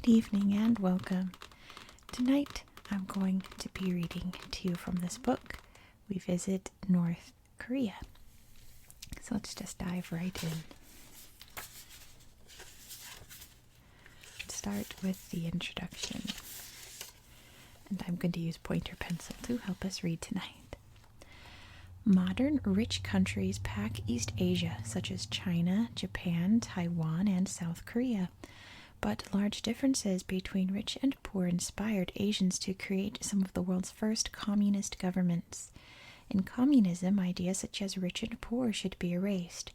Good evening and welcome. Tonight I'm going to be reading to you from this book. We visit North Korea. So let's just dive right in. Start with the introduction. And I'm going to use pointer pencil to help us read tonight. Modern rich countries pack East Asia, such as China, Japan, Taiwan, and South Korea. But large differences between rich and poor inspired Asians to create some of the world's first communist governments. In communism, ideas such as rich and poor should be erased,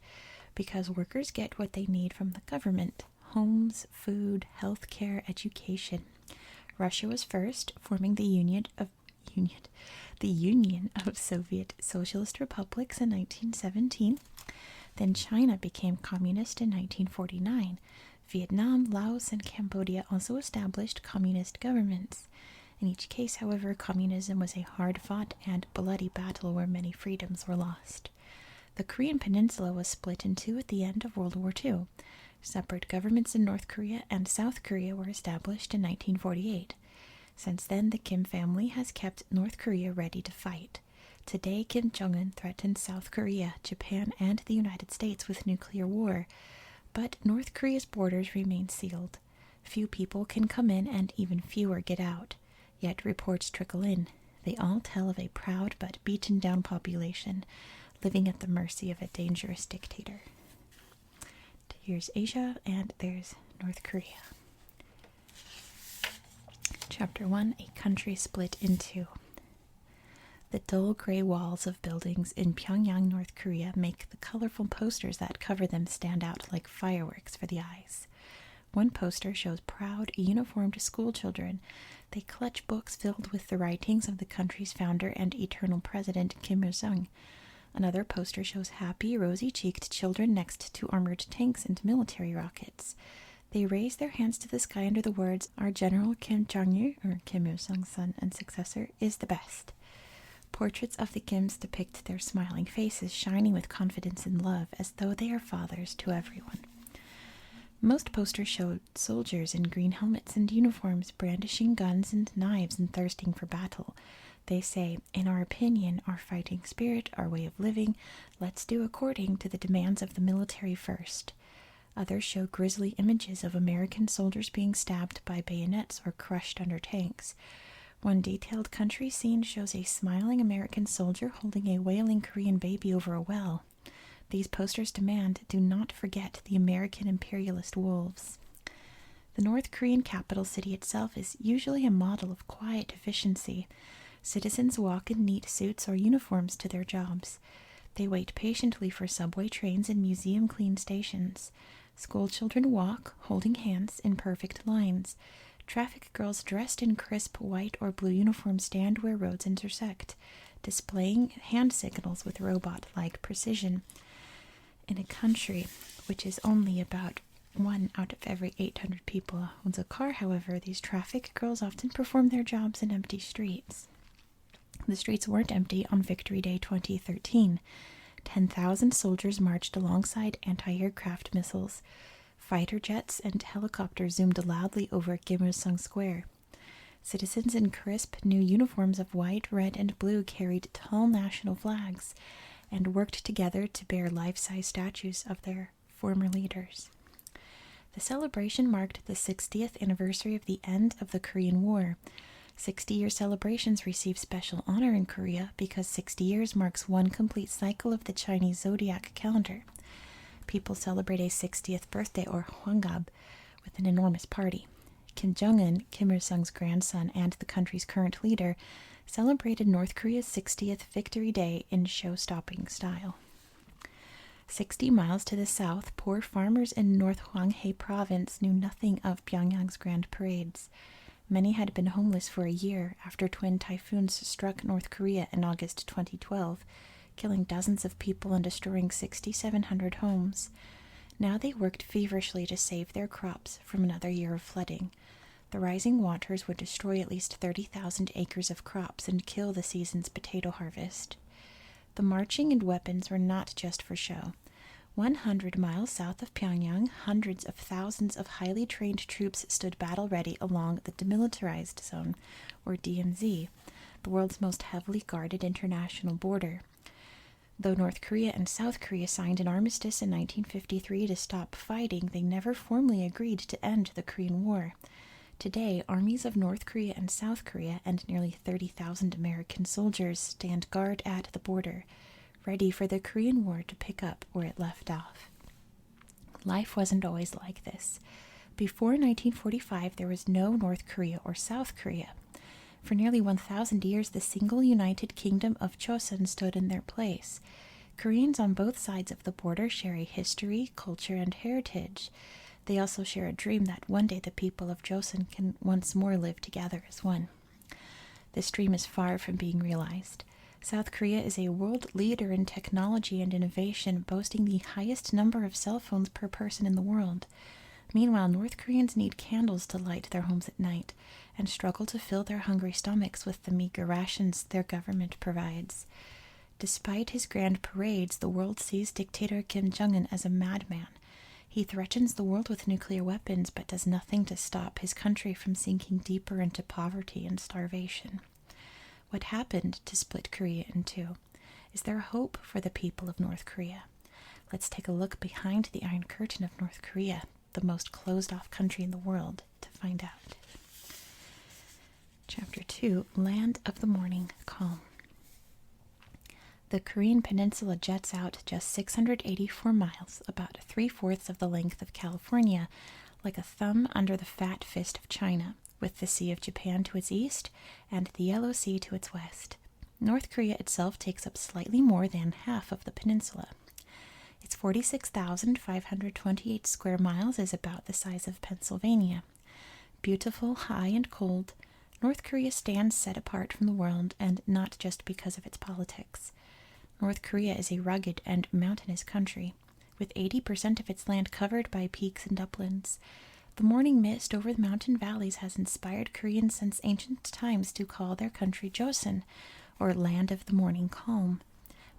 because workers get what they need from the government: homes, food, health care, education. Russia was first, forming the Union of Soviet Socialist Republics in 1917. Then China became communist in 1949. Vietnam, Laos, and Cambodia also established communist governments. In each case, however, communism was a hard-fought and bloody battle where many freedoms were lost. The Korean peninsula was split in two at the end of World War II. Separate governments in North Korea and South Korea were established in 1948. Since then, the Kim family has kept North Korea ready to fight. Today, Kim Jong-un threatens South Korea, Japan, and the United States with nuclear war. But North Korea's borders remain sealed. Few people can come in and even fewer get out. Yet reports trickle in. They all tell of a proud but beaten-down population living at the mercy of a dangerous dictator. Here's Asia and there's North Korea. Chapter 1, A Country Split in Two. The dull gray walls of buildings in Pyongyang, North Korea make the colorful posters that cover them stand out like fireworks for the eyes. One poster shows proud, uniformed schoolchildren. They clutch books filled with the writings of the country's founder and eternal president, Kim Il-sung. Another poster shows happy, rosy-cheeked children next to armored tanks and military rockets. They raise their hands to the sky under the words, "Our General Kim Jong-il, or Kim Il-sung's son and successor, is the best." Portraits of the Kims depict their smiling faces, shining with confidence and love, as though they are fathers to everyone. Most posters show soldiers in green helmets and uniforms, brandishing guns and knives and thirsting for battle. They say, "In our opinion, our fighting spirit, our way of living, let's do according to the demands of the military first." Others show grisly images of American soldiers being stabbed by bayonets or crushed under tanks. One detailed country scene shows a smiling American soldier holding a wailing Korean baby over a well. These posters demand, do not forget the American imperialist wolves. The North Korean capital city itself is usually a model of quiet efficiency. Citizens walk in neat suits or uniforms to their jobs. They wait patiently for subway trains and museum-clean stations. Schoolchildren walk, holding hands, in perfect lines. Traffic girls dressed in crisp white or blue uniforms stand where roads intersect, displaying hand signals with robot-like precision. In a country which is only about 1 out of every 800 people owns a car, however, these traffic girls often perform their jobs in empty streets. The streets weren't empty on Victory Day 2013. 10,000 soldiers marched alongside anti-aircraft missiles. Fighter jets and helicopters zoomed loudly over Kim Il-sung Square. Citizens in crisp, new uniforms of white, red, and blue carried tall national flags and worked together to bear life-size statues of their former leaders. The celebration marked the 60th anniversary of the end of the Korean War. 60-year celebrations receive special honor in Korea because 60 years marks one complete cycle of the Chinese zodiac calendar. People celebrate a 60th birthday, or Hwangab, with an enormous party. Kim Jong-un, Kim Il-sung's grandson and the country's current leader, celebrated North Korea's 60th Victory Day in show-stopping style. 60 miles to the south, poor farmers in North Hwanghae province knew nothing of Pyongyang's grand parades. Many had been homeless for a year after twin typhoons struck North Korea in August 2012, killing dozens of people and destroying 6,700 homes. Now they worked feverishly to save their crops from another year of flooding. The rising waters would destroy at least 30,000 acres of crops and kill the season's potato harvest. The marching and weapons were not just for show. 100 miles south of Pyongyang, hundreds of thousands of highly trained troops stood battle ready along the Demilitarized Zone, or DMZ, the world's most heavily guarded international border. Though North Korea and South Korea signed an armistice in 1953 to stop fighting, they never formally agreed to end the Korean War. Today, armies of North Korea and South Korea and nearly 30,000 American soldiers stand guard at the border, ready for the Korean War to pick up where it left off. Life wasn't always like this. Before 1945, there was no North Korea or South Korea. For nearly 1,000 years, the single United Kingdom of Joseon stood in their place. Koreans on both sides of the border share a history, culture, and heritage. They also share a dream that one day the people of Joseon can once more live together as one. This dream is far from being realized. South Korea is a world leader in technology and innovation, boasting the highest number of cell phones per person in the world. Meanwhile, North Koreans need candles to light their homes at night and struggle to fill their hungry stomachs with the meager rations their government provides. Despite his grand parades, the world sees dictator Kim Jong-un as a madman. He threatens the world with nuclear weapons but does nothing to stop his country from sinking deeper into poverty and starvation. What happened to split Korea in two? Is there hope for the people of North Korea? Let's take a look behind the Iron Curtain of North Korea, the most closed-off country in the world, to find out. Chapter 2, Land of the Morning Calm. The Korean peninsula juts out just 684 miles, about 3/4 of the length of California, like a thumb under the fat fist of China, with the Sea of Japan to its east and the Yellow Sea to its west. North Korea itself takes up slightly more than half of the peninsula. Its 46,528 square miles is about the size of Pennsylvania. Beautiful, high, and cold, North Korea stands set apart from the world, and not just because of its politics. North Korea is a rugged and mountainous country, with 80% of its land covered by peaks and uplands. The morning mist over the mountain valleys has inspired Koreans since ancient times to call their country Joseon, or Land of the Morning Calm.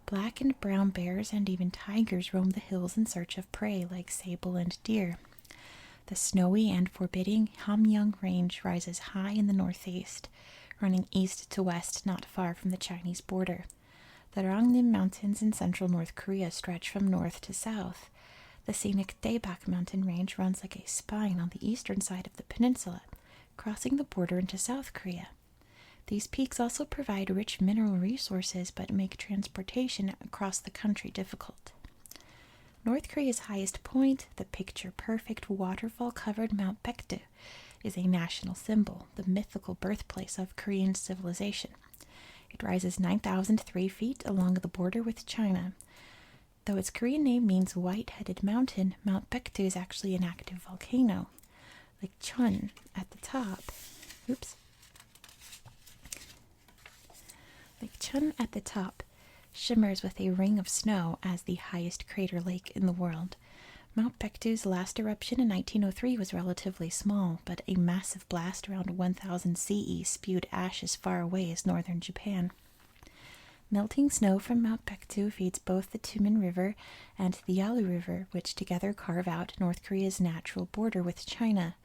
Black and brown bears and even tigers roam the hills in search of prey like sable and deer. The snowy and forbidding Hamgyong Range rises high in the northeast, running east to west not far from the Chinese border. The Rangnim Mountains in central North Korea stretch from north to south. The scenic Daebak mountain range runs like a spine on the eastern side of the peninsula, crossing the border into South Korea. These peaks also provide rich mineral resources but make transportation across the country difficult. North Korea's highest point, the picture-perfect waterfall-covered Mount Baekdu, is a national symbol, the mythical birthplace of Korean civilization. It rises 9,003 feet along the border with China. Though its Korean name means white-headed mountain, Mount Baekdu is actually an active volcano. Lake Chun at the top. Lake Chun at the top shimmers with a ring of snow as the highest crater lake in the world. Mount Baekdu's last eruption in 1903 was relatively small, but a massive blast around 1000 CE spewed ash as far away as northern Japan. Melting snow from Mount Baekdu feeds both the Tumen River and the Yalu River, which together carve out North Korea's natural border with China.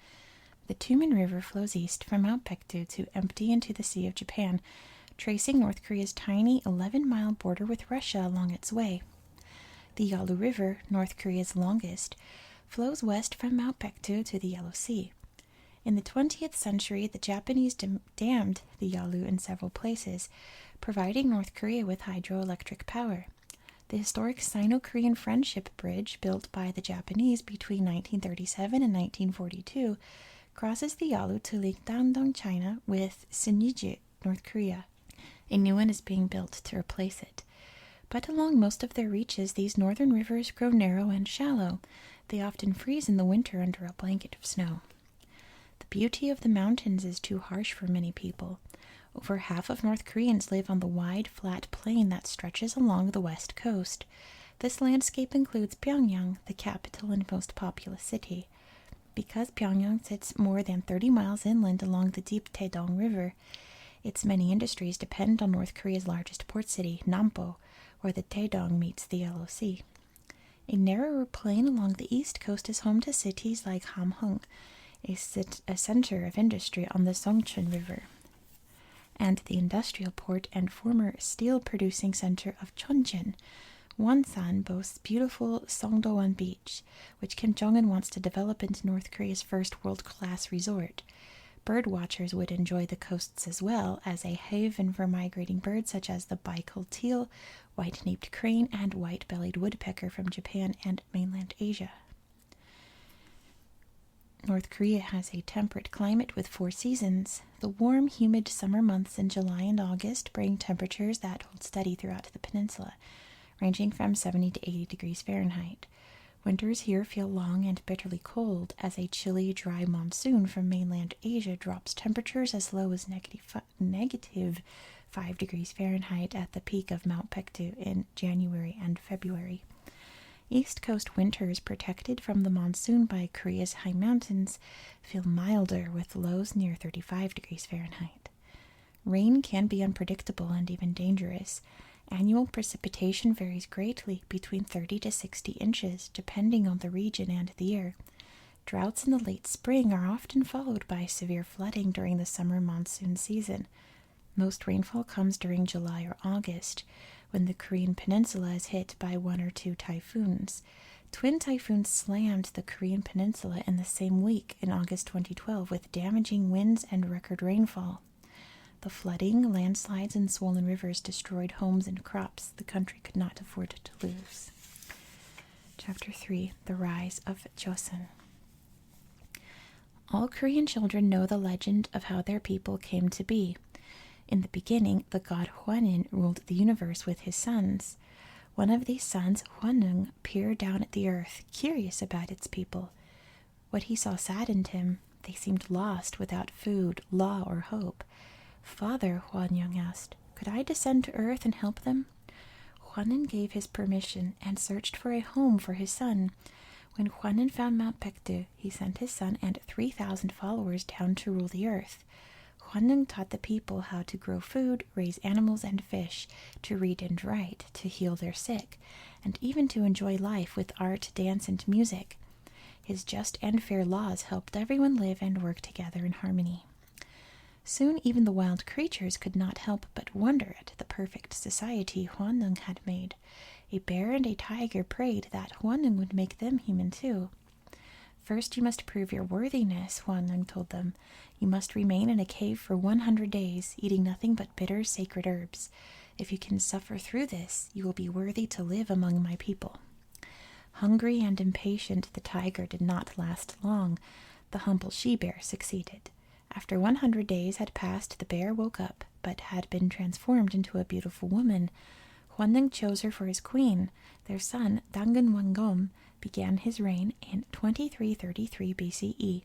The Tumen River flows east from Mount Baekdu to empty into the Sea of Japan, tracing North Korea's tiny 11-mile border with Russia along its way. The Yalu River, North Korea's longest, flows west from Mount Baekdu to the Yellow Sea. In the 20th century, the Japanese dammed the Yalu in several places, providing North Korea with hydroelectric power. The historic Sino-Korean Friendship Bridge, built by the Japanese between 1937 and 1942, crosses the Yalu to Lake Dandong, China, with Sinŭiju, North Korea. A new one is being built to replace it. But along most of their reaches, these northern rivers grow narrow and shallow. They often freeze in the winter under a blanket of snow. The beauty of the mountains is too harsh for many people. Over half of North Koreans live on the wide, flat plain that stretches along the west coast. This landscape includes Pyongyang, the capital and most populous city. Because Pyongyang sits more than 30 miles inland along the deep Taedong River, its many industries depend on North Korea's largest port city, Nampo, where the Taedong meets the Yellow Sea. A narrower plain along the east coast is home to cities like Hamhung, a center of industry on the Songchun River, and the industrial port and former steel-producing center of Chongjin. Wonsan boasts beautiful Songdo-won Beach, which Kim Jong-un wants to develop into North Korea's first world-class resort. Bird watchers would enjoy the coasts as well as a haven for migrating birds such as the Baikal teal, white-naped crane, and white-bellied woodpecker from Japan and mainland Asia. North Korea has a temperate climate with 4 seasons. The warm, humid summer months in July and August bring temperatures that hold steady throughout the peninsula, ranging from 70 to 80 degrees Fahrenheit. Winters here feel long and bitterly cold as a chilly, dry monsoon from mainland Asia drops temperatures as low as negative 5 degrees Fahrenheit at the peak of Mount Pektu in January and February. East Coast winters, protected from the monsoon by Korea's high mountains, feel milder with lows near 35 degrees Fahrenheit. Rain can be unpredictable and even dangerous. Annual precipitation varies greatly, between 30 to 60 inches, depending on the region and the year. Droughts in the late spring are often followed by severe flooding during the summer monsoon season. Most rainfall comes during July or August, when the Korean peninsula is hit by 1 or 2 typhoons. Twin typhoons slammed the Korean peninsula in the same week in August 2012 with damaging winds and record rainfall. The flooding, landslides, and swollen rivers destroyed homes and crops the country could not afford to lose. Chapter 3. The Rise of Joseon. All Korean children know the legend of how their people came to be. In the beginning, the god Hwanin ruled the universe with his sons. One of these sons, Hwanung, peered down at the earth, curious about its people. What he saw saddened him. They seemed lost, without food, law, or hope. "Father," Hwanung asked, "could I descend to earth and help them?" Hwanung gave his permission and searched for a home for his son. When Hwanung found Mount Pektu, he sent his son and 3,000 followers down to rule the earth. Hwanung taught the people how to grow food, raise animals and fish, to read and write, to heal their sick, and even to enjoy life with art, dance, and music. His just and fair laws helped everyone live and work together in harmony. Soon even the wild creatures could not help but wonder at the perfect society Hwanung had made. A bear and a tiger prayed that Hwanung would make them human too. "First you must prove your worthiness," Hwanung told them. "You must remain in a cave for 100 days, eating nothing but bitter sacred herbs. If you can suffer through this, you will be worthy to live among my people." Hungry and impatient, the tiger did not last long. The humble she-bear succeeded. After 100 days had passed, the bear woke up, but had been transformed into a beautiful woman. Hwanung chose her for his queen. Their son, Dangun Wangom, began his reign in 2333 BCE.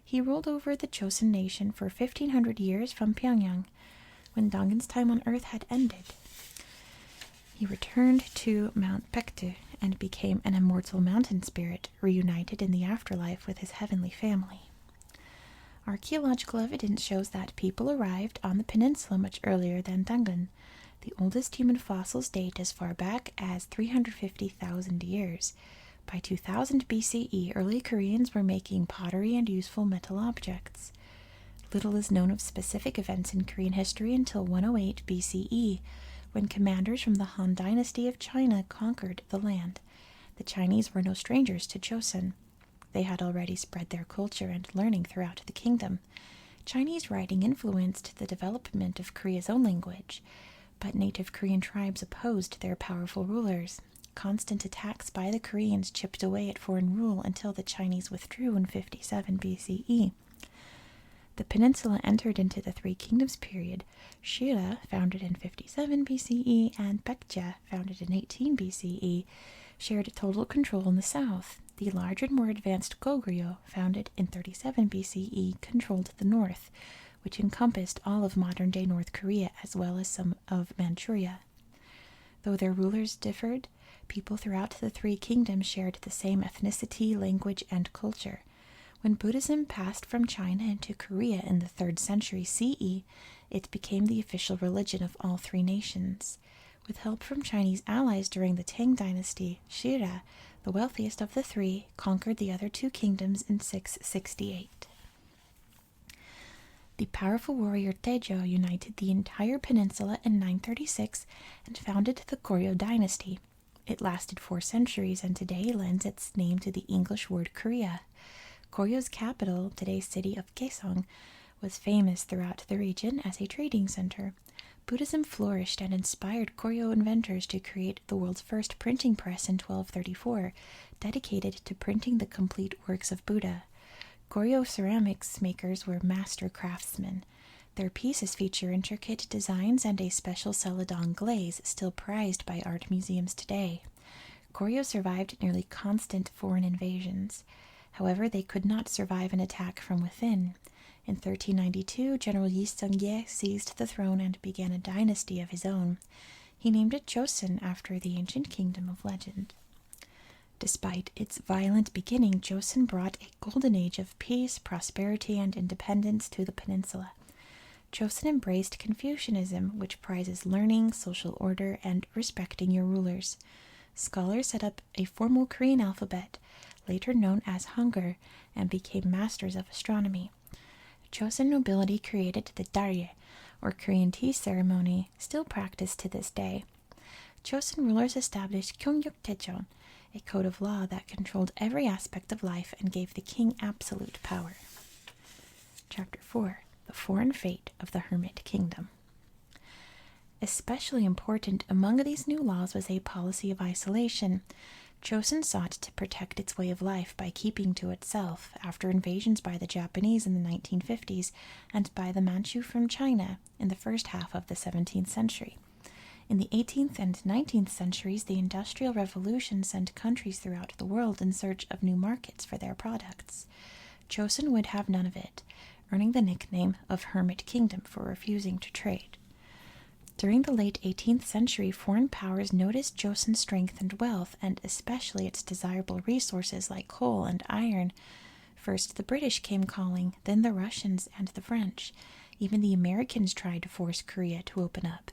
He ruled over the Joseon nation for 1,500 years from Pyongyang. When Dangun's time on earth had ended, he returned to Mount Pektu and became an immortal mountain spirit, reunited in the afterlife with his heavenly family. Archaeological evidence shows that people arrived on the peninsula much earlier than Dangun. The oldest human fossils date as far back as 350,000 years. By 2000 BCE, early Koreans were making pottery and useful metal objects. Little is known of specific events in Korean history until 108 BCE, when commanders from the Han Dynasty of China conquered the land. The Chinese were no strangers to Joseon. They had already spread their culture and learning throughout the kingdom. Chinese writing influenced the development of Korea's own language, but native Korean tribes opposed their powerful rulers. Constant attacks by the Koreans chipped away at foreign rule until the Chinese withdrew in 57 BCE. The peninsula entered into the Three Kingdoms period. Shira, founded in 57 BCE, and Baekje, founded in 18 BCE, shared total control in the south. The larger and more advanced Goguryeo, founded in 37 BCE, controlled the north, which encompassed all of modern-day North Korea as well as some of Manchuria. Though their rulers differed, people throughout the Three Kingdoms shared the same ethnicity, language, and culture. When Buddhism passed from China into Korea in the 3rd century CE, it became the official religion of all three nations. With help from Chinese allies during the Tang Dynasty, Shira, The wealthiest of the three conquered the other two kingdoms in 668. The powerful warrior Taejo united the entire peninsula in 936 and founded the Goryeo dynasty. It lasted 4 centuries and today lends its name to the English word Korea. Koryo's capital, today's city of Kaesong, was famous throughout the region as a trading center. Buddhism flourished and inspired Koryo inventors to create the world's first printing press in 1234, dedicated to printing the complete works of Buddha. Koryo ceramics makers were master craftsmen. Their pieces feature intricate designs and a special celadon glaze still prized by art museums today. Koryo survived nearly constant foreign invasions. However, they could not survive an attack from within. In 1392, General Yi Seung-ye seized the throne and began a dynasty of his own. He named it Joseon after the ancient kingdom of legend. Despite its violent beginning, Joseon brought a golden age of peace, prosperity, and independence to the peninsula. Joseon embraced Confucianism, which prizes learning, social order, and respecting your rulers. Scholars set up a formal Korean alphabet, later known as Hangul, and became masters of astronomy. Joseon nobility created the darye, or Korean tea ceremony, still practiced to this day. Joseon rulers established Kyongyuk Taejon, a code of law that controlled every aspect of life and gave the king absolute power. Chapter 4. The Foreign Fate of the Hermit Kingdom. Especially important among these new laws was a policy of isolation. Joseon sought to protect its way of life by keeping to itself after invasions by the Japanese in the 1950s and by the Manchu from China in the first half of the 17th century. In the 18th and 19th centuries, the Industrial Revolution sent countries throughout the world in search of new markets for their products. Joseon would have none of it, earning the nickname of Hermit Kingdom for refusing to trade. During the late 18th century, foreign powers noticed Joseon's strength and wealth, and especially its desirable resources like coal and iron. First the British came calling, then the Russians and the French. Even the Americans tried to force Korea to open up.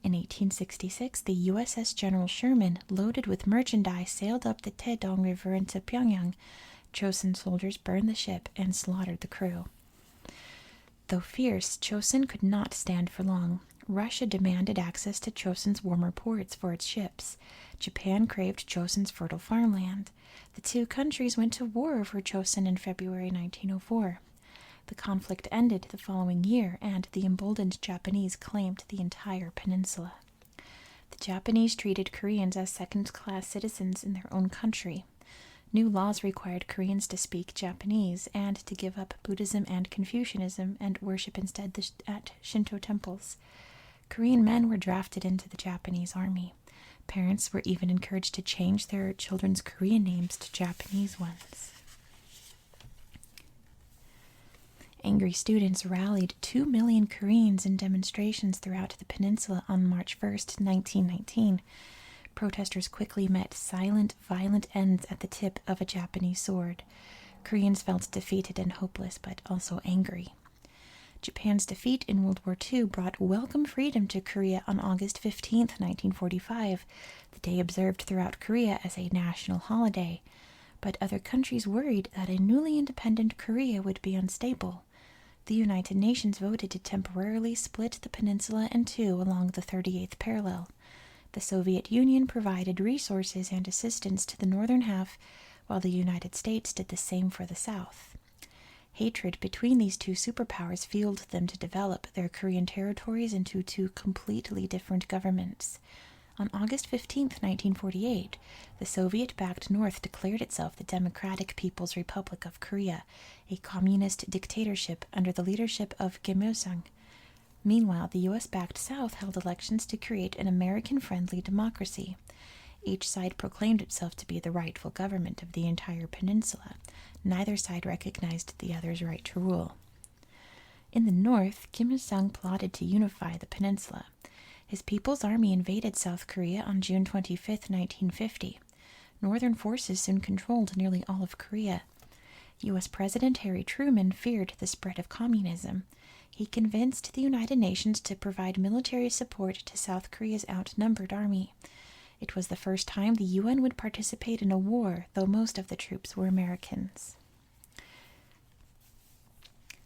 In 1866, the USS General Sherman, loaded with merchandise, sailed up the Taedong River into Pyongyang. Joseon soldiers burned the ship and slaughtered the crew. Though fierce, Joseon could not stand for long. Russia demanded access to Joseon's warmer ports for its ships. Japan craved Joseon's fertile farmland. The two countries went to war over Joseon in February 1904. The conflict ended the following year, and the emboldened Japanese claimed the entire peninsula. The Japanese treated Koreans as second-class citizens in their own country. New laws required Koreans to speak Japanese and to give up Buddhism and Confucianism and worship instead at Shinto temples. Korean men were drafted into the Japanese army. Parents were even encouraged to change their children's Korean names to Japanese ones. Angry students rallied 2 million Koreans in demonstrations throughout the peninsula on March 1st, 1919. Protesters quickly met silent, violent ends at the tip of a Japanese sword. Koreans felt defeated and hopeless, but also angry. Japan's defeat in World War II brought welcome freedom to Korea on August 15, 1945, the day observed throughout Korea as a national holiday. But other countries worried that a newly independent Korea would be unstable. The United Nations voted to temporarily split the peninsula in two along the 38th parallel. The Soviet Union provided resources and assistance to the northern half, while the United States did the same for the south. Hatred between these two superpowers fueled them to develop their Korean territories into two completely different governments. On August 15, 1948, the Soviet-backed North declared itself the Democratic People's Republic of Korea, a communist dictatorship under the leadership of Kim Il-sung. Meanwhile, the U.S.-backed South held elections to create an American-friendly democracy. Each side proclaimed itself to be the rightful government of the entire peninsula. Neither side recognized the other's right to rule. In the north, Kim Il-sung plotted to unify the peninsula. His People's Army invaded South Korea on June 25, 1950. Northern forces soon controlled nearly all of Korea. U.S. President Harry Truman feared the spread of communism. He convinced the United Nations to provide military support to South Korea's outnumbered army. It was the first time the UN would participate in a war, though most of the troops were Americans.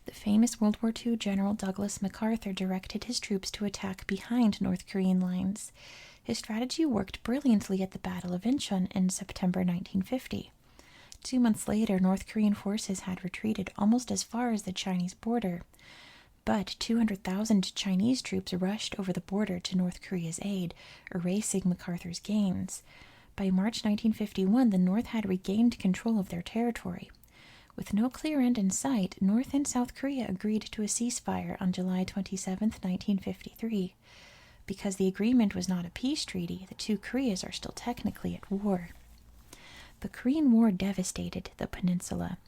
The famous World War II General Douglas MacArthur directed his troops to attack behind North Korean lines. His strategy worked brilliantly at the Battle of Incheon in September 1950. 2 months later, North Korean forces had retreated almost as far as the Chinese border, but 200,000 Chinese troops rushed over the border to North Korea's aid, erasing MacArthur's gains. By March 1951, the North had regained control of their territory. With no clear end in sight, North and South Korea agreed to a ceasefire on July 27, 1953. Because the agreement was not a peace treaty, the two Koreas are still technically at war. The Korean War devastated the peninsula.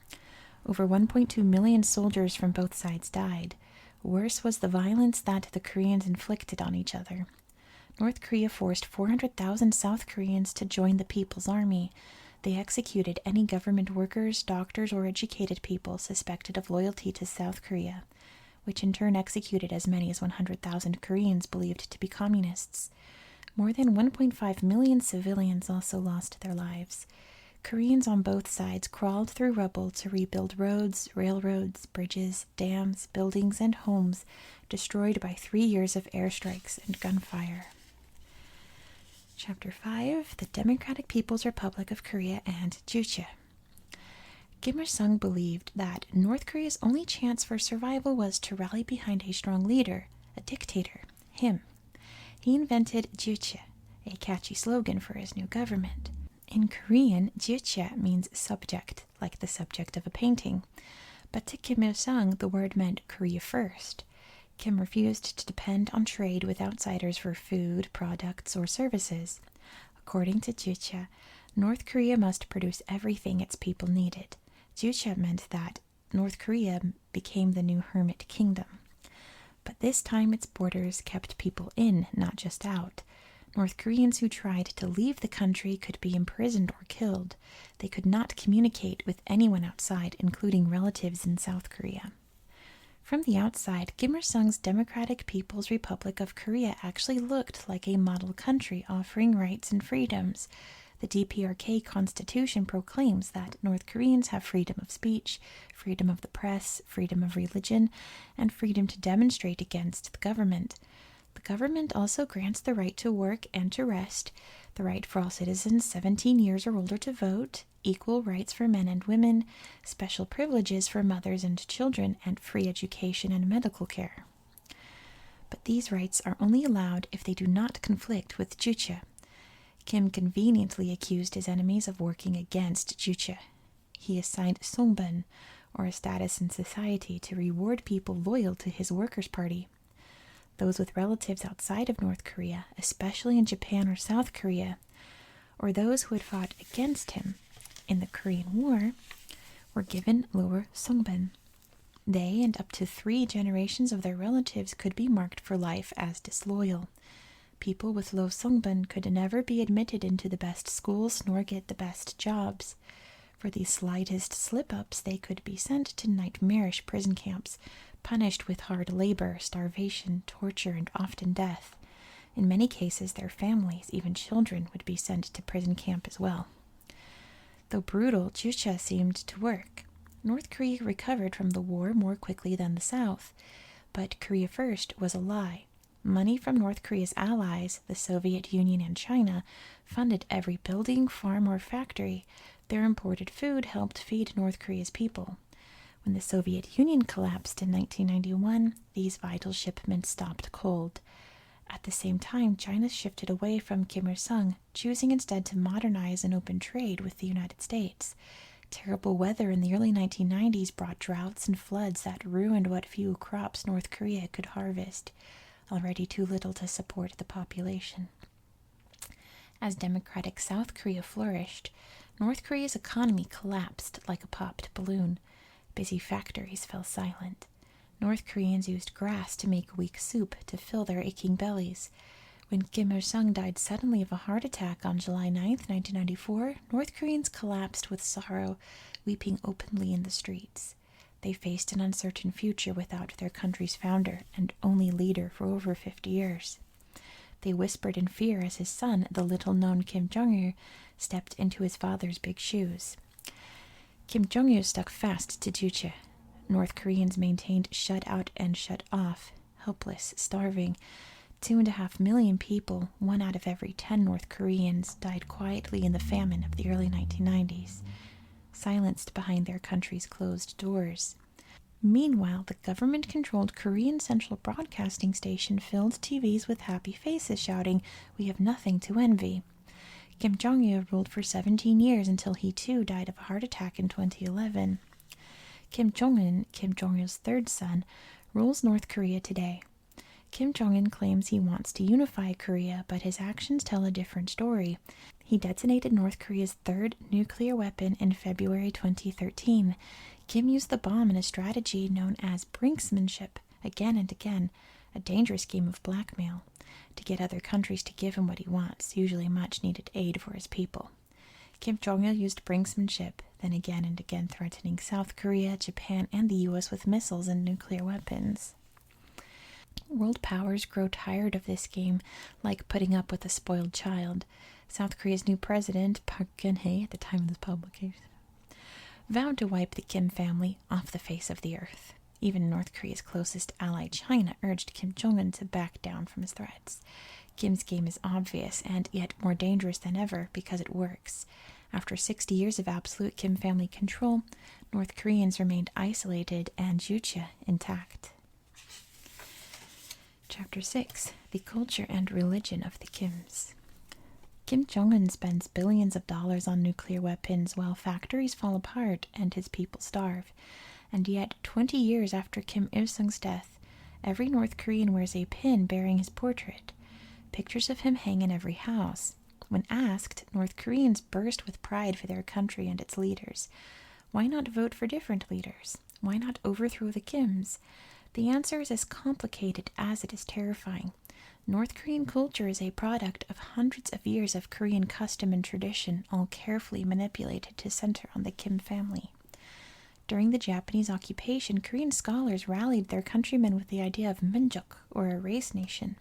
Over 1.2 million soldiers from both sides died. Worse was the violence that the Koreans inflicted on each other. North Korea forced 400,000 South Koreans to join the People's Army. They executed any government workers, doctors, or educated people suspected of loyalty to South Korea, which in turn executed as many as 100,000 Koreans believed to be communists. More than 1.5 million civilians also lost their lives. Koreans on both sides crawled through rubble to rebuild roads, railroads, bridges, dams, buildings, and homes destroyed by 3 years of airstrikes and gunfire. Chapter 5, The Democratic People's Republic of Korea and Juche. Kim Il-sung believed that North Korea's only chance for survival was to rally behind a strong leader, a dictator, him. He invented Juche, a catchy slogan for his new government. In Korean, Juche means subject, like the subject of a painting. But to Kim Il-sung, the word meant Korea first. Kim refused to depend on trade with outsiders for food, products, or services. According to Juche, North Korea must produce everything its people needed. Juche meant that North Korea became the new hermit kingdom. But this time its borders kept people in, not just out. North Koreans who tried to leave the country could be imprisoned or killed. They could not communicate with anyone outside, including relatives in South Korea. From the outside, Kim Il-sung's Democratic People's Republic of Korea actually looked like a model country offering rights and freedoms. The DPRK Constitution proclaims that North Koreans have freedom of speech, freedom of the press, freedom of religion, and freedom to demonstrate against the government. The government also grants the right to work and to rest, the right for all citizens 17 years or older to vote, equal rights for men and women, special privileges for mothers and children, and free education and medical care. But these rights are only allowed if they do not conflict with Juche. Kim conveniently accused his enemies of working against Juche. He assigned songbun, or a status in society, to reward people loyal to his Workers' Party. Those with relatives outside of North Korea, especially in Japan or South Korea, or those who had fought against him in the Korean War, were given lower songbun. They and up to 3 generations of their relatives could be marked for life as disloyal. People with low songbun could never be admitted into the best schools nor get the best jobs. For the slightest slip-ups, they could be sent to nightmarish prison camps, punished with hard labor, starvation, torture, and often death. In many cases, their families, even children, would be sent to prison camp as well. Though brutal, Juche seemed to work. North Korea recovered from the war more quickly than the South. But Korea First was a lie. Money from North Korea's allies, the Soviet Union and China, funded every building, farm, or factory. Their imported food helped feed North Korea's people. When the Soviet Union collapsed in 1991, these vital shipments stopped cold. At the same time, China shifted away from Kim Il-sung, choosing instead to modernize and open trade with the United States. Terrible weather in the early 1990s brought droughts and floods that ruined what few crops North Korea could harvest, already too little to support the population. As democratic South Korea flourished, North Korea's economy collapsed like a popped balloon. Busy factories fell silent. North Koreans used grass to make weak soup to fill their aching bellies. When Kim Il-sung died suddenly of a heart attack on July 9, 1994, North Koreans collapsed with sorrow, weeping openly in the streets. They faced an uncertain future without their country's founder and only leader for over 50 years. They whispered in fear as his son, the little-known Kim Jong-il, stepped into his father's big shoes. Kim Jong-il stuck fast to Juche. North Koreans maintained shut out and shut off, helpless, starving. 2.5 million people, 1 out of every 10 North Koreans, died quietly in the famine of the early 1990s, silenced behind their country's closed doors. Meanwhile, the government-controlled Korean Central Broadcasting Station filled TVs with happy faces shouting, "We have nothing to envy." Kim Jong-il ruled for 17 years until he too died of a heart attack in 2011. Kim Jong-un, Kim Jong-il's third son, rules North Korea today. Kim Jong-un claims he wants to unify Korea, but his actions tell a different story. He detonated North Korea's third nuclear weapon in February 2013. Kim used the bomb in a strategy known as brinksmanship again and again, a dangerous game of blackmail, to get other countries to give him what he wants, usually much-needed aid for his people. Kim Jong-il used brinksmanship, then again and again threatening South Korea, Japan, and the U.S. with missiles and nuclear weapons. World powers grow tired of this game, like putting up with a spoiled child. South Korea's new president, Park Geun-hye, at the time of this publication, vowed to wipe the Kim family off the face of the earth. Even North Korea's closest ally, China, urged Kim Jong-un to back down from his threats. Kim's game is obvious and yet more dangerous than ever because it works. After 60 years of absolute Kim family control, North Koreans remained isolated and Juche intact. Chapter 6. The Culture and Religion of the Kims. Kim Jong-un spends billions of dollars on nuclear weapons while factories fall apart and his people starve. And yet, 20 years after Kim Il-sung's death, every North Korean wears a pin bearing his portrait. Pictures of him hang in every house. When asked, North Koreans burst with pride for their country and its leaders. Why not vote for different leaders? Why not overthrow the Kims? The answer is as complicated as it is terrifying. North Korean culture is a product of hundreds of years of Korean custom and tradition, all carefully manipulated to center on the Kim family. During the Japanese occupation, Korean scholars rallied their countrymen with the idea of minjuk, or a race nation.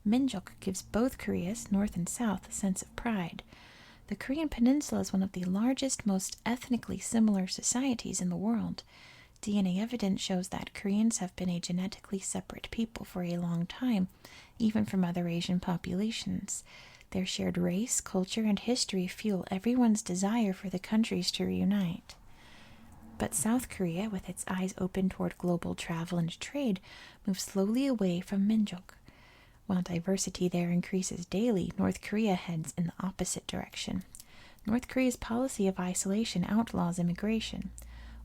Minjuk gives both Koreas, North and South, a sense of pride. The Korean peninsula is one of the largest, most ethnically similar societies in the world. DNA evidence shows that Koreans have been a genetically separate people for a long time, even from other Asian populations. Their shared race, culture, and history fuel everyone's desire for the countries to reunite. But South Korea, with its eyes open toward global travel and trade, moves slowly away from minjuk. While diversity there increases daily, North Korea heads in the opposite direction. North Korea's policy of isolation outlaws immigration.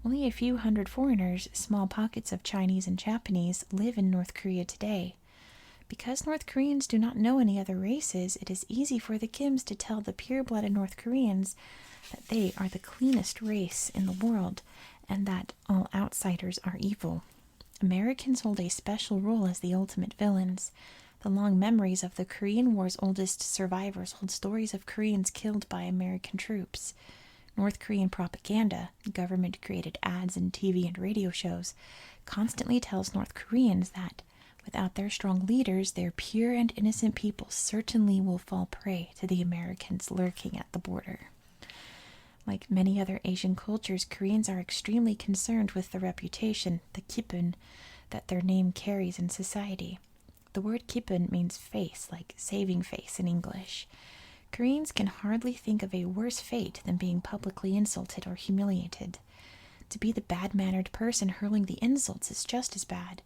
Only a few hundred foreigners, small pockets of Chinese and Japanese, live in North Korea today. Because North Koreans do not know any other races, it is easy for the Kims to tell the pure-blooded North Koreans that they are the cleanest race in the world and that all outsiders are evil. Americans hold a special role as the ultimate villains. The long memories of the Korean War's oldest survivors hold stories of Koreans killed by American troops. North Korean propaganda, government-created ads and TV and radio shows, constantly tells North Koreans that, without their strong leaders, their pure and innocent people certainly will fall prey to the Americans lurking at the border. Like many other Asian cultures, Koreans are extremely concerned with the reputation, the kippun, that their name carries in society. The word kippun means face, like saving face in English. Koreans can hardly think of a worse fate than being publicly insulted or humiliated. To be the bad-mannered person hurling the insults is just as bad.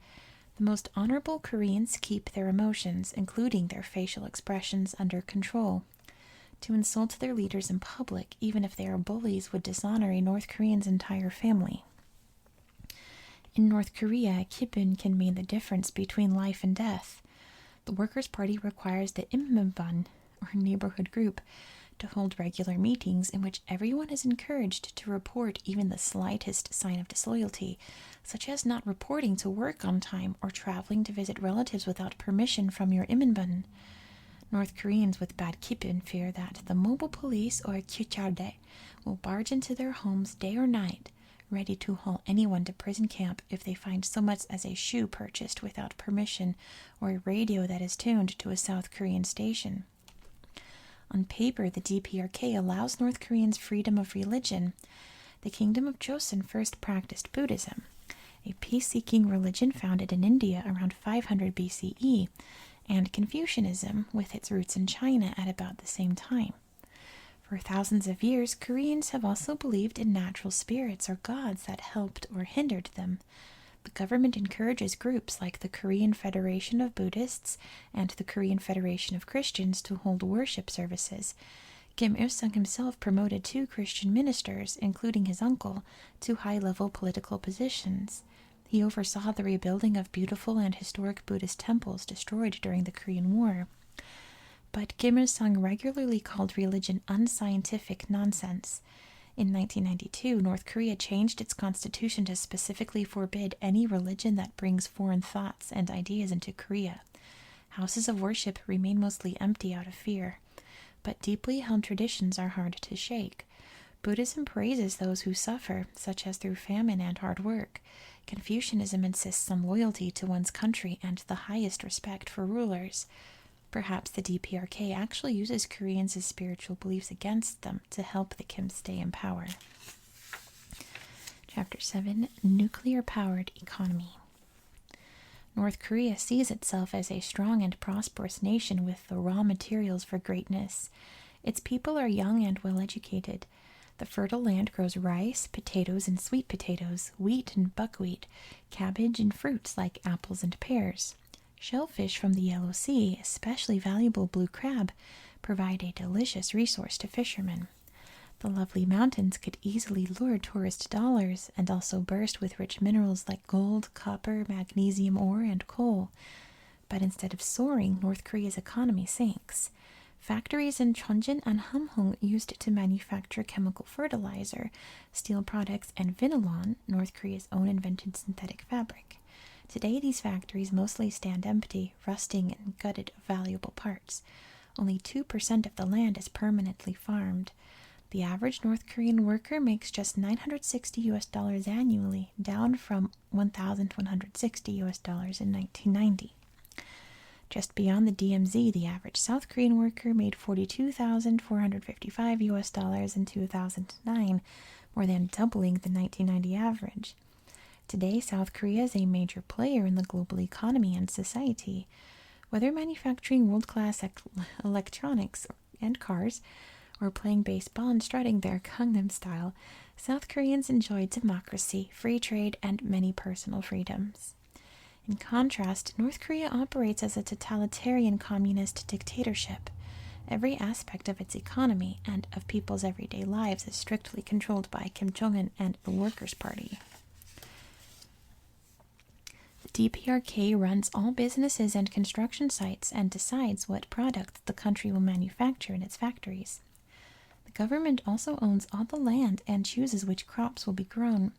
The most honorable Koreans keep their emotions, including their facial expressions, under control. To insult their leaders in public, even if they are bullies, would dishonor a North Korean's entire family. In North Korea, kippun can mean the difference between life and death. The Workers' Party requires the immunban, or neighborhood group, to hold regular meetings in which everyone is encouraged to report even the slightest sign of disloyalty, such as not reporting to work on time or traveling to visit relatives without permission from your immunban. North Koreans with bad kippun fear that the mobile police or kyucharde will barge into their homes day or night, ready to haul anyone to prison camp if they find so much as a shoe purchased without permission or a radio that is tuned to a South Korean station. On paper, the DPRK allows North Koreans freedom of religion. The Kingdom of Joseon first practiced Buddhism, a peace-seeking religion founded in India around 500 BCE, and Confucianism, with its roots in China at about the same time. For thousands of years, Koreans have also believed in natural spirits or gods that helped or hindered them. The government encourages groups like the Korean Federation of Buddhists and the Korean Federation of Christians to hold worship services. Kim Il-sung himself promoted 2 Christian ministers, including his uncle, to high-level political positions. He oversaw the rebuilding of beautiful and historic Buddhist temples destroyed during the Korean War. But Kim Il-sung regularly called religion unscientific nonsense. In 1992, North Korea changed its constitution to specifically forbid any religion that brings foreign thoughts and ideas into Korea. Houses of worship remain mostly empty out of fear, but deeply held traditions are hard to shake. Buddhism praises those who suffer, such as through famine and hard work. Confucianism insists on loyalty to one's country and the highest respect for rulers. Perhaps the DPRK actually uses Koreans' spiritual beliefs against them to help the Kim stay in power. Chapter 7. Nuclear-Powered Economy. North Korea sees itself as a strong and prosperous nation with the raw materials for greatness. Its people are young and well-educated. The fertile land grows rice, potatoes and sweet potatoes, wheat and buckwheat, cabbage and fruits like apples and pears. Shellfish from the Yellow Sea, especially valuable blue crab, provide a delicious resource to fishermen. The lovely mountains could easily lure tourist dollars and also burst with rich minerals like gold, copper, magnesium ore, and coal. But instead of soaring, North Korea's economy sinks. Factories in Chonjin and Hamhung used to manufacture chemical fertilizer, steel products, and Vinalon, North Korea's own invented synthetic fabric. Today, these factories mostly stand empty, rusting and gutted of valuable parts. Only 2% of the land is permanently farmed. The average North Korean worker makes just $960 annually, down from $1,160 in 1990. Just beyond the DMZ, the average South Korean worker made $42,455 in 2009, more than doubling the 1990 average. Today, South Korea is a major player in the global economy and society. Whether manufacturing world-class electronics and cars, or playing baseball and strutting their Gangnam style, South Koreans enjoy democracy, free trade, and many personal freedoms. In contrast, North Korea operates as a totalitarian communist dictatorship. Every aspect of its economy and of people's everyday lives is strictly controlled by Kim Jong-un and the Workers' Party. The DPRK runs all businesses and construction sites and decides what products the country will manufacture in its factories. The government also owns all the land and chooses which crops will be grown.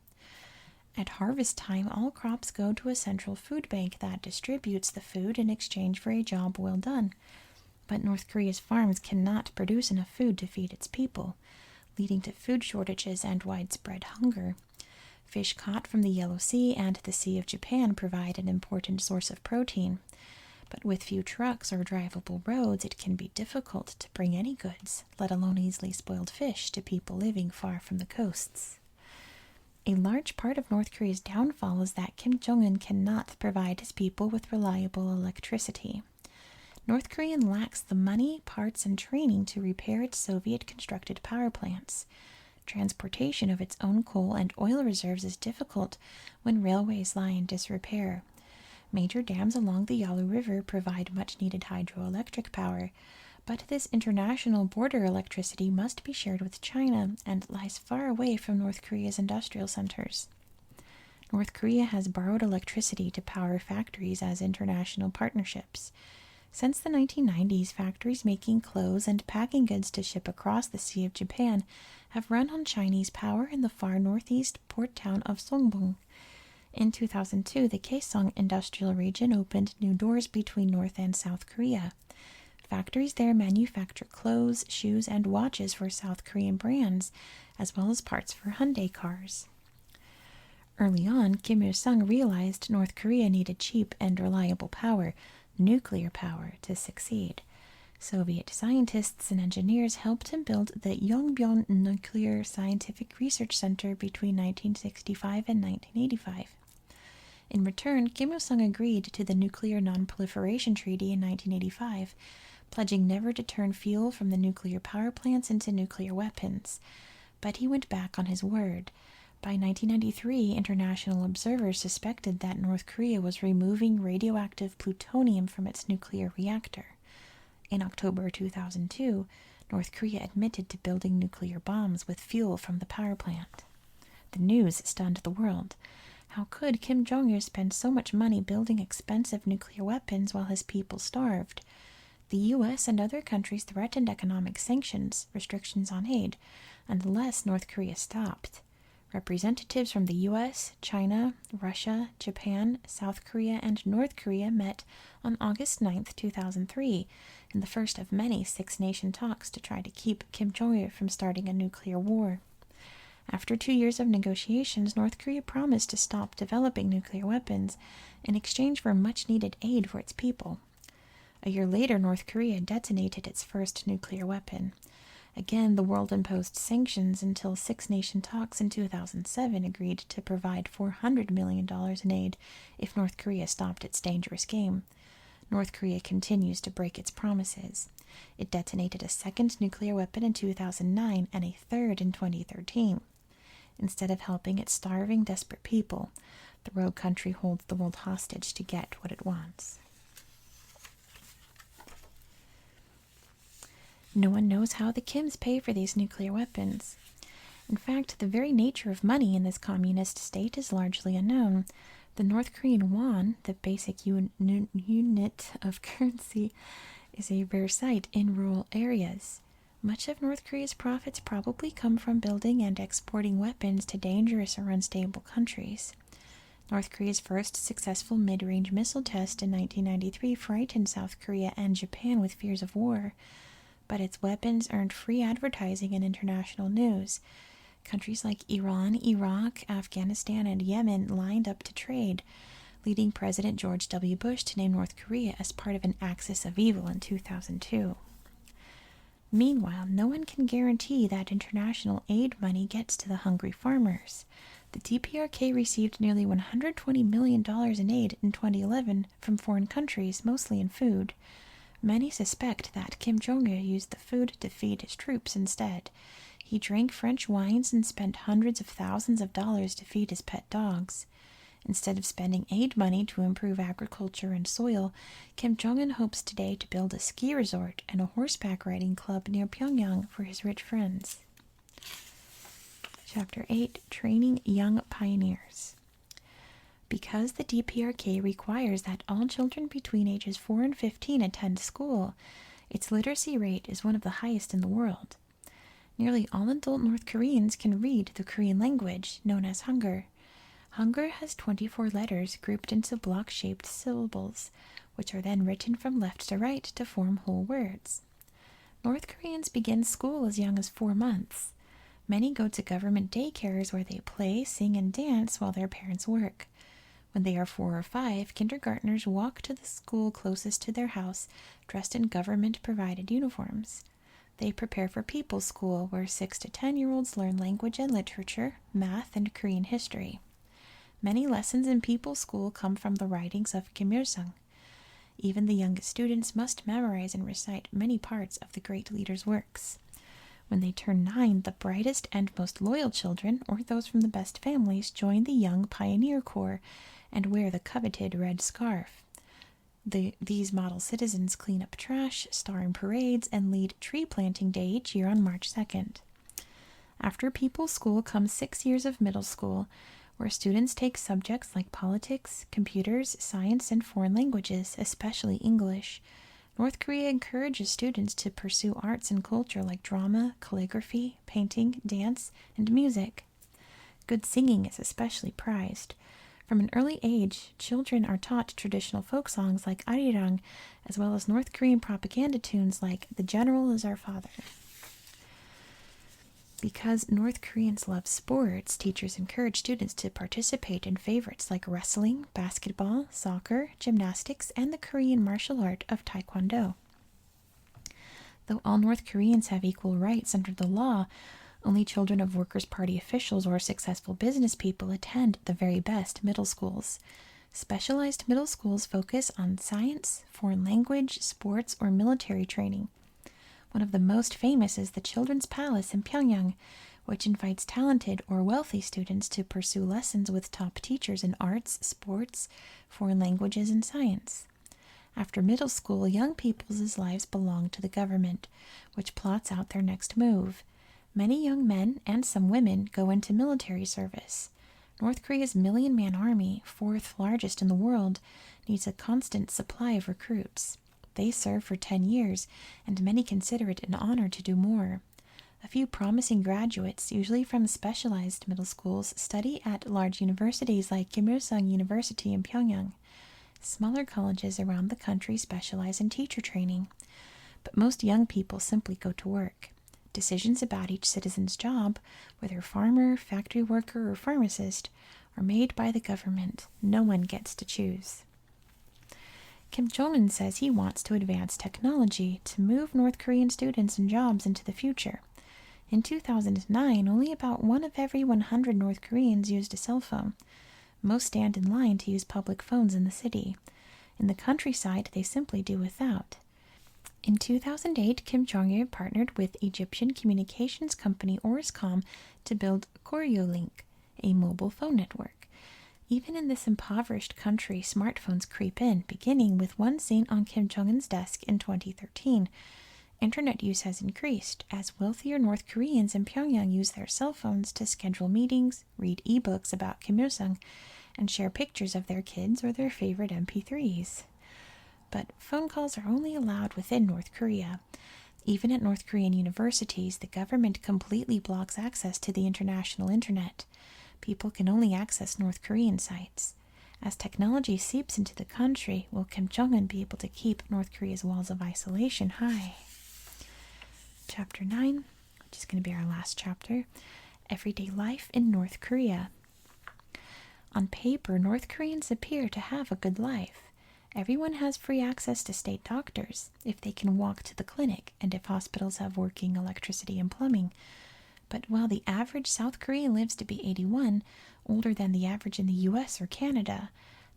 At harvest time, all crops go to a central food bank that distributes the food in exchange for a job well done. But North Korea's farms cannot produce enough food to feed its people, leading to food shortages and widespread hunger. Fish caught from the Yellow Sea and the Sea of Japan provide an important source of protein. But with few trucks or drivable roads, it can be difficult to bring any goods, let alone easily spoiled fish, to people living far from the coasts. A large part of North Korea's downfall is that Kim Jong-un cannot provide his people with reliable electricity. North Korea lacks the money, parts, and training to repair its Soviet-constructed power plants. Transportation of its own coal and oil reserves is difficult when railways lie in disrepair. Major dams along the Yalu River provide much-needed hydroelectric power, but this international border electricity must be shared with China and lies far away from North Korea's industrial centers. North Korea has borrowed electricity to power factories as international partnerships. Since the 1990s, factories making clothes and packing goods to ship across the Sea of Japan have run on Chinese power in the far northeast port town of Songbong. In 2002, the Kaesong industrial region opened new doors between North and South Korea. Factories there manufacture clothes, shoes, and watches for South Korean brands, as well as parts for Hyundai cars. Early on, Kim Il-sung realized North Korea needed cheap and reliable power, nuclear power, to succeed. Soviet scientists and engineers helped him build the Yongbyon Nuclear Scientific Research Center between 1965 and 1985. In return, Kim Il-sung agreed to the Nuclear Non-Proliferation Treaty in 1985, pledging never to turn fuel from the nuclear power plants into nuclear weapons. But he went back on his word. By 1993, international observers suspected that North Korea was removing radioactive plutonium from its nuclear reactor. In October 2002, North Korea admitted to building nuclear bombs with fuel from the power plant. The news stunned the world. How could Kim Jong-il spend so much money building expensive nuclear weapons while his people starved? The U.S. and other countries threatened economic sanctions, restrictions on aid, unless North Korea stopped. Representatives from the U.S., China, Russia, Japan, South Korea, and North Korea met on August 9, 2003, in the first of many six-nation talks to try to keep Kim Jong-il from starting a nuclear war. After 2 years of negotiations, North Korea promised to stop developing nuclear weapons in exchange for much-needed aid for its people. A year later, North Korea detonated its first nuclear weapon. Again, the world imposed sanctions until six-nation talks in 2007 agreed to provide $400 million in aid if North Korea stopped its dangerous game. North Korea continues to break its promises. It detonated a second nuclear weapon in 2009 and a third in 2013. Instead of helping its starving, desperate people, the rogue country holds the world hostage to get what it wants. No one knows how the Kims pay for these nuclear weapons. In fact, the very nature of money in this communist state is largely unknown. The North Korean won, the basic unit of currency, is a rare sight in rural areas. Much of North Korea's profits probably come from building and exporting weapons to dangerous or unstable countries. North Korea's first successful mid-range missile test in 1993 frightened South Korea and Japan with fears of war, but its weapons earned free advertising in international news. Countries like Iran, Iraq, Afghanistan, and Yemen lined up to trade, leading President George W. Bush to name North Korea as part of an axis of evil in 2002. Meanwhile, no one can guarantee that international aid money gets to the hungry farmers. The DPRK received nearly $120 million in aid in 2011 from foreign countries, mostly in food. Many suspect that Kim Jong-il used the food to feed his troops instead. He drank French wines and spent hundreds of thousands of dollars to feed his pet dogs. Instead of spending aid money to improve agriculture and soil, Kim Jong-un hopes today to build a ski resort and a horseback riding club near Pyongyang for his rich friends. Chapter 8. Training Young Pioneers. Because the DPRK requires that all children between ages 4 and 15 attend school, its literacy rate is one of the highest in the world. Nearly all adult North Koreans can read the Korean language, known as Hangul. Hangul has 24 letters grouped into block-shaped syllables, which are then written from left to right to form whole words. North Koreans begin school as young as 4 months. Many go to government daycares where they play, sing, and dance while their parents work. When they are 4 or 5, kindergartners walk to the school closest to their house, dressed in government-provided uniforms. They prepare for People's School, where 6 to 10-year-olds learn language and literature, math, and Korean history. Many lessons in People's School come from the writings of Kim Il-sung. Even the youngest students must memorize and recite many parts of the great leader's works. When they turn 9, the brightest and most loyal children, or those from the best families, join the Young Pioneer Corps and wear the coveted red scarf. These model citizens clean up trash, star in parades, and lead tree planting day each year on March 2nd. After People's School comes 6 years of middle school, where students take subjects like politics, computers, science, and foreign languages, especially English. North Korea encourages students to pursue arts and culture like drama, calligraphy, painting, dance, and music. Good singing is especially prized. From an early age, children are taught traditional folk songs like arirang, as well as North Korean propaganda tunes like "The General is Our Father." Because North Koreans love sports, teachers encourage students to participate in favorites like wrestling, basketball, soccer, gymnastics, and the Korean martial art of Taekwondo. Though all North Koreans have equal rights under the law, only children of Workers' Party officials or successful business people attend the very best middle schools. Specialized middle schools focus on science, foreign language, sports, or military training. One of the most famous is the Children's Palace in Pyongyang, which invites talented or wealthy students to pursue lessons with top teachers in arts, sports, foreign languages, and science. After middle school, young people's lives belong to the government, which plots out their next move. Many young men and some women go into military service. North Korea's million-man army, fourth largest in the world, needs a constant supply of recruits. They serve for 10 years, and many consider it an honor to do more. A few promising graduates, usually from specialized middle schools, study at large universities like Kim Il-sung University in Pyongyang. Smaller colleges around the country specialize in teacher training. But most young people simply go to work. Decisions about each citizen's job, whether farmer, factory worker, or pharmacist, are made by the government. No one gets to choose. Kim Jong-un says he wants to advance technology to move North Korean students and jobs into the future. In 2009, only about 1 of every 100 North Koreans used a cell phone. Most stand in line to use public phones in the city. In the countryside, they simply do without. In 2008, Kim Jong-il partnered with Egyptian communications company Orascom to build Koryolink, a mobile phone network. Even in this impoverished country, smartphones creep in, beginning with one seen on Kim Jong-un's desk in 2013. Internet use has increased as wealthier North Koreans in Pyongyang use their cell phones to schedule meetings, read e-books about Kim Il-sung, and share pictures of their kids or their favorite MP3s. But phone calls are only allowed within North Korea. Even at North Korean universities, the government completely blocks access to the international internet. People can only access North Korean sites. As technology seeps into the country, will Kim Jong-un be able to keep North Korea's walls of isolation high? Chapter 9, which is going to be our last chapter, Everyday Life in North Korea. On paper, North Koreans appear to have a good life. Everyone has free access to state doctors, if they can walk to the clinic, and if hospitals have working electricity and plumbing. But while the average South Korean lives to be 81, older than the average in the US or Canada,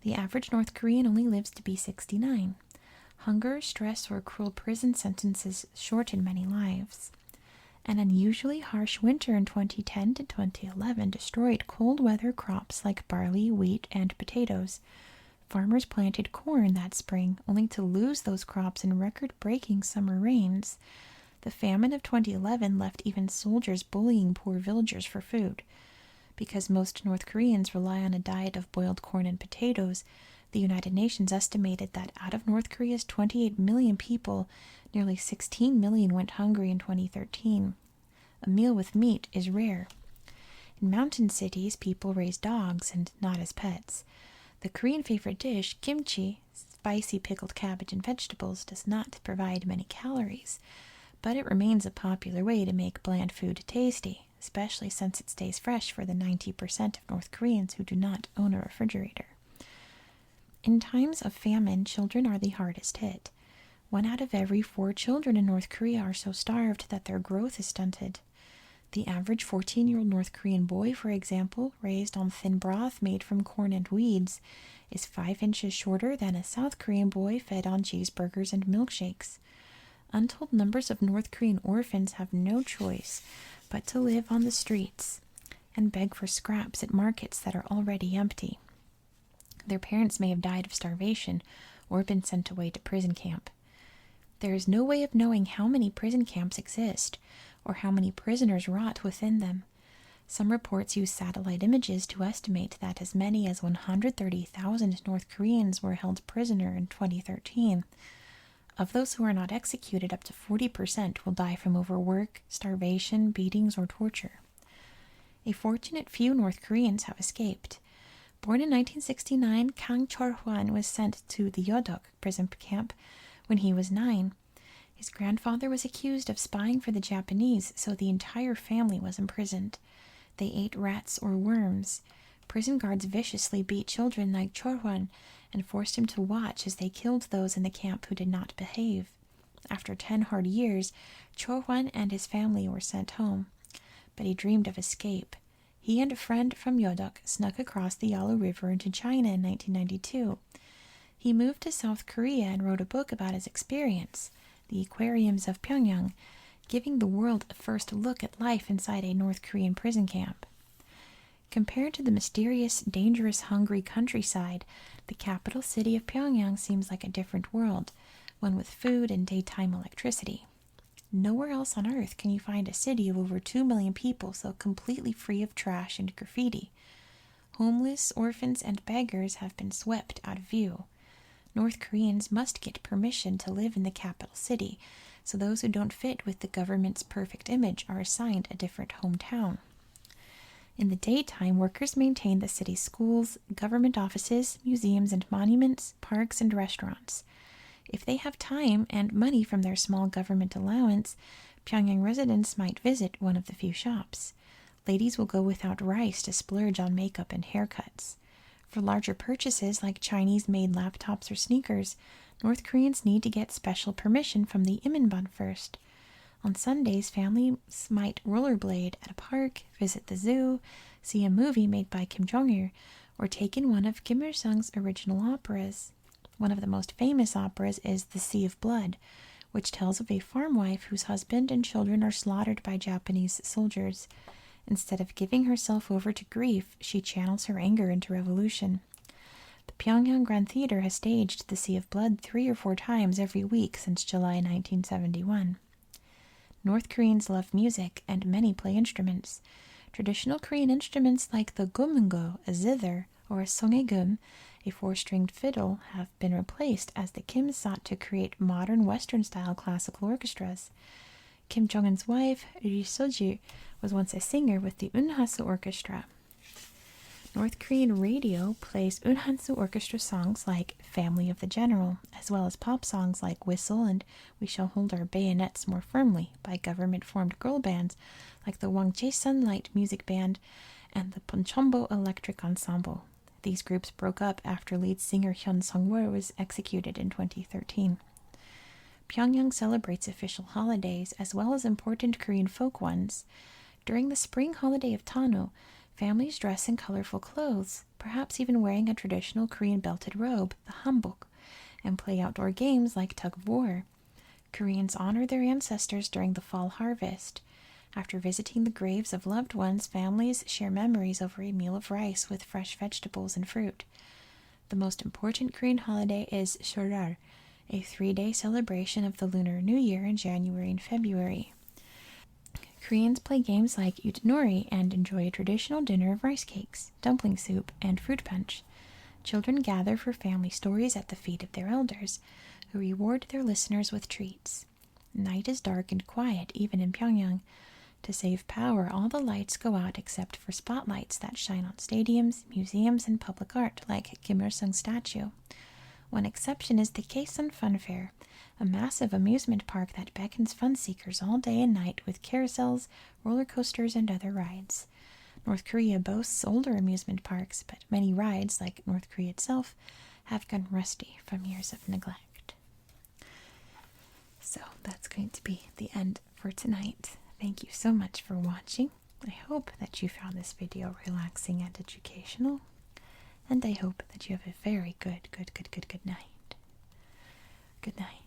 the average North Korean only lives to be 69. Hunger, stress, or cruel prison sentences shorten many lives. An unusually harsh winter in 2010 to 2011 destroyed cold weather crops like barley, wheat, and potatoes. Farmers planted corn that spring, only to lose those crops in record-breaking summer rains. The famine of 2011 left even soldiers bullying poor villagers for food. Because most North Koreans rely on a diet of boiled corn and potatoes, the United Nations estimated that out of North Korea's 28 million people, nearly 16 million went hungry in 2013. A meal with meat is rare. In mountain cities, people raise dogs and not as pets. The Korean favorite dish, kimchi, spicy pickled cabbage and vegetables, does not provide many calories, but it remains a popular way to make bland food tasty, especially since it stays fresh for the 90% of North Koreans who do not own a refrigerator. In times of famine, children are the hardest hit. 1 out of every 4 children in North Korea are so starved that their growth is stunted. The average 14-year-old North Korean boy, for example, raised on thin broth made from corn and weeds, is 5 inches shorter than a South Korean boy fed on cheeseburgers and milkshakes. Untold numbers of North Korean orphans have no choice but to live on the streets and beg for scraps at markets that are already empty. Their parents may have died of starvation or been sent away to prison camp. There is no way of knowing how many prison camps exist or how many prisoners rot within them. Some reports use satellite images to estimate that as many as 130,000 North Koreans were held prisoner in 2013. Of those who are not executed, up to 40% will die from overwork, starvation, beatings, or torture. A fortunate few North Koreans have escaped. Born in 1969, Kang Chol-hwan was sent to the Yodok prison camp when he was 9. His grandfather was accused of spying for the Japanese, so the entire family was imprisoned. They ate rats or worms. Prison guards viciously beat children like Chorwan and forced him to watch as they killed those in the camp who did not behave. After 10 hard years, Chorwan and his family were sent home, but he dreamed of escape. He and a friend from Yodok snuck across the Yalu River into China in 1992. He moved to South Korea and wrote a book about his experience, The Aquariums of Pyongyang, giving the world a first look at life inside a North Korean prison camp. Compared to the mysterious, dangerous, hungry countryside, the capital city of Pyongyang seems like a different world, one with food and daytime electricity. Nowhere else on Earth can you find a city of over 2 million people so completely free of trash and graffiti. Homeless, orphans, and beggars have been swept out of view. North Koreans must get permission to live in the capital city, so those who don't fit with the government's perfect image are assigned a different hometown. In the daytime, workers maintain the city's schools, government offices, museums and monuments, parks and restaurants. If they have time and money from their small government allowance, Pyongyang residents might visit one of the few shops. Ladies will go without rice to splurge on makeup and haircuts. For larger purchases like Chinese-made laptops or sneakers, North Koreans need to get special permission from the Iminban first. On Sundays, families might rollerblade at a park, visit the zoo, see a movie made by Kim Jong-il, or take in one of Kim Il-sung's original operas. One of the most famous operas is The Sea of Blood, which tells of a farm wife whose husband and children are slaughtered by Japanese soldiers. Instead of giving herself over to grief, she channels her anger into revolution. The Pyongyang Grand Theater has staged The Sea of Blood 3 or 4 times every week since July 1971. North Koreans love music, and many play instruments. Traditional Korean instruments like the gummungo, a zither, or a songhaegeum, a 4-stringed fiddle, have been replaced as the Kims sought to create modern Western-style classical orchestras. Kim Jong-un's wife, Ri Soju, was once a singer with the Unhasu Orchestra. North Korean radio plays Unhasu Orchestra songs like Family of the General, as well as pop songs like Whistle and We Shall Hold Our Bayonets More Firmly by government-formed girl bands like the Wangjae Sunlight Music Band and the Ponchombo Electric Ensemble. These groups broke up after lead singer Hyun Sung-woo was executed in 2013. Pyongyang celebrates official holidays as well as important Korean folk ones. During the spring holiday of Tano, families dress in colorful clothes, perhaps even wearing a traditional Korean belted robe, the hanbok, and play outdoor games like tug of war. Koreans honor their ancestors during the fall harvest. After visiting the graves of loved ones, families share memories over a meal of rice with fresh vegetables and fruit. The most important Korean holiday is Seollal, a 3-day celebration of the Lunar New Year in January and February. Koreans play games like Utanori and enjoy a traditional dinner of rice cakes, dumpling soup, and fruit punch. Children gather for family stories at the feet of their elders, who reward their listeners with treats. Night is dark and quiet, even in Pyongyang. To save power, all the lights go out except for spotlights that shine on stadiums, museums, and public art, like Kim Il-sung's statue. One exception is the Kaesong Fun Fair, a massive amusement park that beckons fun seekers all day and night with carousels, roller coasters, and other rides. North Korea boasts older amusement parks, but many rides, like North Korea itself, have gone rusty from years of neglect. So that's going to be the end for tonight. Thank you so much for watching. I hope that you found this video relaxing and educational. And I hope that you have a very good night. Good night.